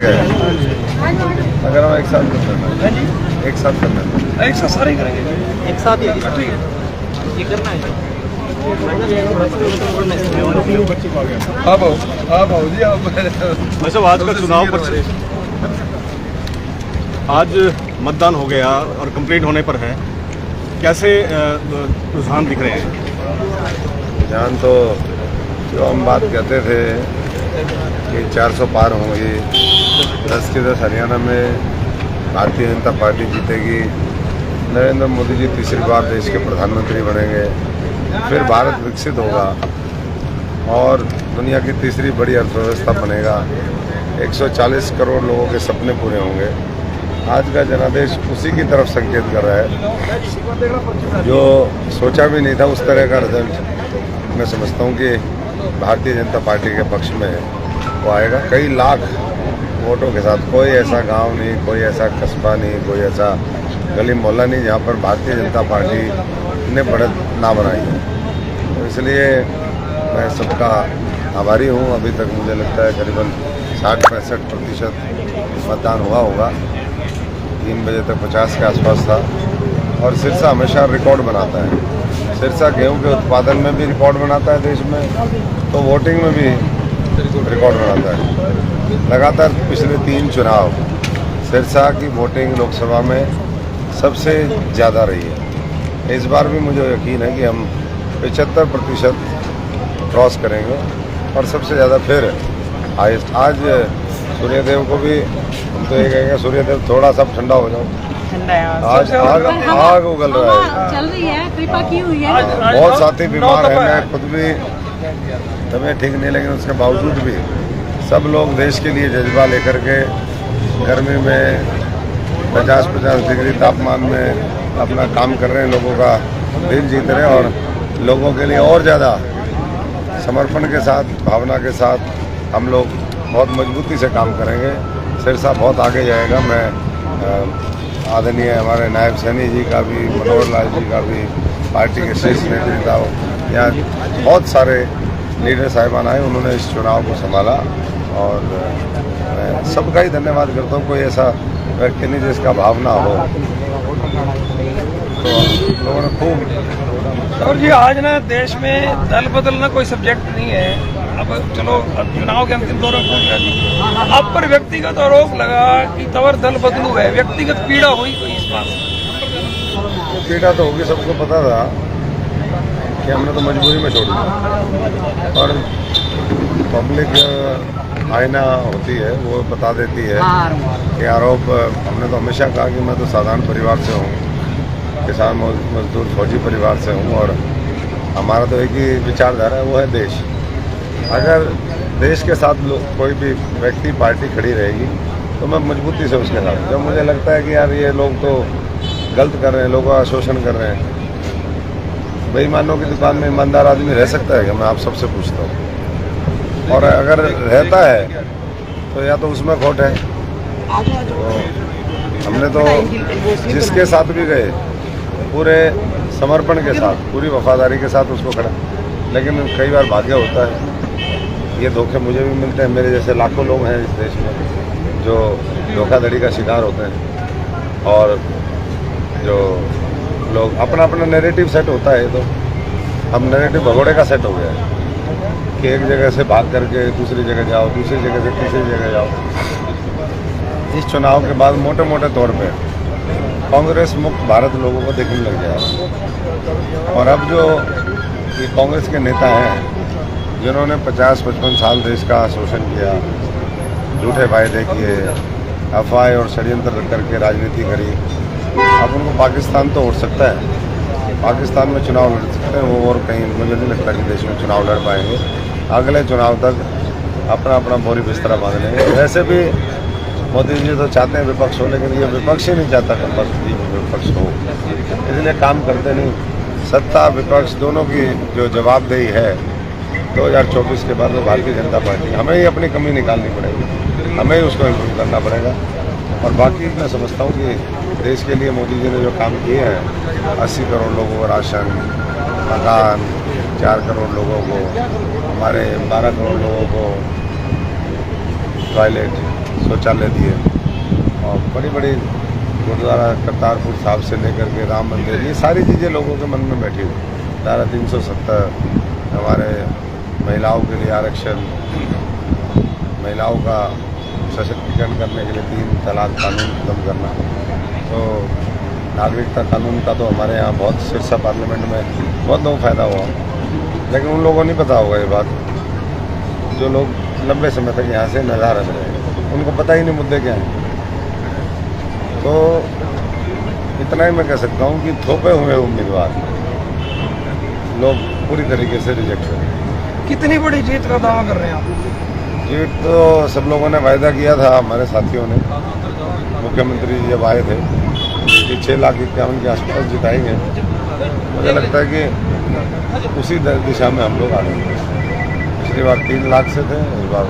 अगर हम एक साथ करना है, एक साथ करना है, एक साथ सारे करेंगे, एक साथ ही ठीक है। ये करना है। आप आओ जी आप। वैसे आज का चुनाव पर आज मतदान हो गया और कंप्लीट होने पर है, कैसे रुझान दिख रहे हैं? जान तो जो हम बात कहते थे कि 400 पार होंगी, 10 के 10 हरियाणा में भारतीय जनता पार्टी जीतेगी, नरेंद्र मोदी जी तीसरी बार देश के प्रधानमंत्री बनेंगे, फिर भारत विकसित होगा और दुनिया की तीसरी बड़ी अर्थव्यवस्था बनेगा, 140 करोड़ लोगों के सपने पूरे होंगे। आज का जनादेश उसी की तरफ संकेत कर रहा है। जो सोचा भी नहीं था उस तरह का रिजल्ट मैं समझता हूँ कि भारतीय जनता पार्टी के पक्ष में वो आएगा, कई लाख वोटों के साथ। कोई ऐसा गांव नहीं, कोई ऐसा कस्बा नहीं, कोई ऐसा गली मोहल्ला नहीं जहाँ पर भारतीय जनता पार्टी ने बढ़त ना बनाई है। तो इसलिए मैं सबका आभारी हूँ। अभी तक मुझे लगता है करीबन 60-65% मतदान हुआ होगा। 3 बजे तक 50 के आसपास था और सिरसा हमेशा रिकॉर्ड बनाता है। सिरसा गेहूं के उत्पादन में भी रिकॉर्ड बनाता है देश में, तो वोटिंग में भी रिकॉर्ड बनाता है। लगातार पिछले 3 चुनाव सिरसा की वोटिंग लोकसभा में सबसे ज़्यादा रही है। इस बार भी मुझे यकीन है कि हम 75% क्रॉस करेंगे और सबसे ज़्यादा फिर हाईएस्ट। आज सूर्यदेव को भी हम तो ये कहेंगे, सूर्यदेव थोड़ा सा ठंडा हो जाओ। ठंडा है आज आग उगल रहा है, चल रही है, कृपा की हुई है। बहुत साथी बीमार हैं, मैं खुद भी तबीयत ठीक नहीं, लेकिन उसके बावजूद भी सब लोग देश के लिए जज्बा लेकर के गर्मी में 50-50 डिग्री तापमान में अपना काम कर रहे हैं, लोगों का दिल जीत रहे हैं और लोगों के लिए और ज़्यादा समर्पण के साथ, भावना के साथ हम लोग बहुत मजबूती से काम करेंगे। सिरसा बहुत आगे जाएगा। मैं आदरणीय हमारे नायब सैनी जी का भी, मनोहर लाल जी का भी, पार्टी के शीर्ष नेताओं, यहाँ बहुत सारे लीडर साहिबान आए, उन्होंने इस चुनाव को संभाला और मैं सबका ही धन्यवाद करता हूँ। कोई ऐसा व्यक्ति नहीं जिसका भावना हो, तो लोगों ने खूब। और जी आज ना देश में दल बदलना कोई सब्जेक्ट नहीं है। अब चलो अब चुनाव के अंतिम दौर में पूछ रहा जी, आप पर व्यक्तिगत आरोप लगा कि तवर दल बदलू है, व्यक्तिगत पीड़ा हुई कोई इस बात? पीड़ा तो होगी, सबको पता था कि हमने तो मजबूरी में छोड़ दिया और पब्लिक आईना होती है, वो बता देती है कि आरोप। हमने तो हमेशा कहा कि मैं तो साधारण परिवार से हूँ, किसान मजदूर फौजी परिवार से हूँ और हमारा तो एक ही विचारधारा है, वो है देश। अगर देश के साथ कोई भी व्यक्ति पार्टी खड़ी रहेगी तो मैं मजबूती से उसके साथ। जब मुझे लगता है कि यार ये लोग तो गलत कर रहे हैं, लोगों का शोषण कर रहे हैं, बेईमानों की दुकान में ईमानदार आदमी रह सकता है क्या? मैं आप सबसे पूछता हूँ। और अगर रहता है तो या तो उसमें खोट है। तो हमने तो जिसके साथ भी गए पूरे समर्पण के साथ, पूरी वफादारी के साथ उसको खड़ा, लेकिन कई बार भाग्य होता है, ये धोखे मुझे भी मिलते हैं। मेरे जैसे लाखों लोग हैं इस देश में जो धोखाधड़ी का शिकार होते हैं और जो लोग अपना अपना नैरेटिव सेट होता है। तो हम नैरेटिव भगोड़े का सेट हो गया है कि एक जगह से भाग करके दूसरी जगह जाओ, दूसरी जगह से तीसरी जगह जाओ। इस चुनाव के बाद मोटे मोटे तौर पे कांग्रेस मुक्त भारत लोगों को देखने लग गया और अब जो ये कांग्रेस के नेता हैं जिन्होंने 50-55 साल देश का शोषण किया, झूठे वायदे किए, अफवाह और षड्यंत्र करके राजनीति करी, अब उनको पाकिस्तान तो उठ सकता है, पाकिस्तान में चुनाव लड़ सकते हैं वो, और कहीं मुझे नहीं लगता कि देश में चुनाव लड़ पाएंगे। अगले चुनाव तक अपना अपना बोरी बिस्तरा बांध लेंगे। वैसे भी मोदी जी तो चाहते हैं विपक्ष हो, लेकिन ये विपक्ष ही नहीं चाहता कि विपक्ष हो, इसलिए काम करते नहीं। सत्ता विपक्ष दोनों की जो जवाबदेही है 2024 के बाद वो भारतीय जनता पार्टी, हमें ही अपनी कमी निकालनी पड़ेगी, हमें ही उसको इम्प्रूव करना पड़ेगा। और बाकी मैं समझता हूँ कि देश के लिए मोदी जी ने जो काम किए हैं, 80 करोड़ लोगों को राशन, मकान, 4 करोड़ लोगों को, हमारे 12 करोड़ लोगों को टॉयलेट, शौचालय दिए और बड़ी बड़ी गुरुद्वारा करतारपुर साहब से लेकर के राम मंदिर, ये सारी चीज़ें लोगों के मन में बैठी हुई। धारा 370 हमारे महिलाओं के लिए आरक्षण, महिलाओं का सशक्तिकरण करने के लिए 3 तलाक कानून खत्म करना, तो नागरिकता कानून का तो हमारे यहाँ बहुत सिरसा पार्लियामेंट में बहुत लोगों को फायदा हुआ, लेकिन उन लोगों को नहीं पता होगा ये बात, जो लोग लंबे समय तक यहाँ से नज़ारा रहे, उनको पता ही नहीं मुद्दे क्या हैं। तो इतना ही मैं कह सकता हूँ कि थोपे हुए उम्मीदवार लोग पूरी तरीके से रिजेक्ट करें। कितनी बड़ी जीत का दावा कर रहे हैं आप? जीत तो सब लोगों ने वायदा किया था, हमारे साथियों ने, मुख्यमंत्री जी जब आए थे कि 6,51,000 के आसपास जिताएंगे। मुझे लगता है कि उसी दिशा में हम लोग आ रहे हैं। पिछली बार 3 लाख से थे, इस बार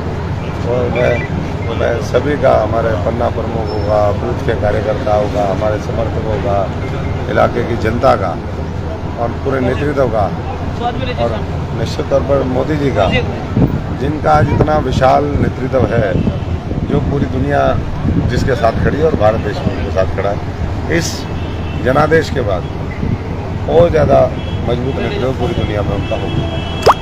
और मैं सभी का, हमारे पन्ना प्रमुखों का, बूथ के कार्यकर्ताओं का, हमारे समर्थकों का, इलाके की जनता का और पूरे नेतृत्व का और निश्चित तौर पर मोदी जी का, जिनका आज इतना विशाल नेतृत्व है, जो पूरी दुनिया जिसके साथ खड़ी है और भारत देश में उनके साथ खड़ा है, इस जनादेश के बाद और ज़्यादा मजबूत नेतृत्व पूरी दुनिया में उनका होगा।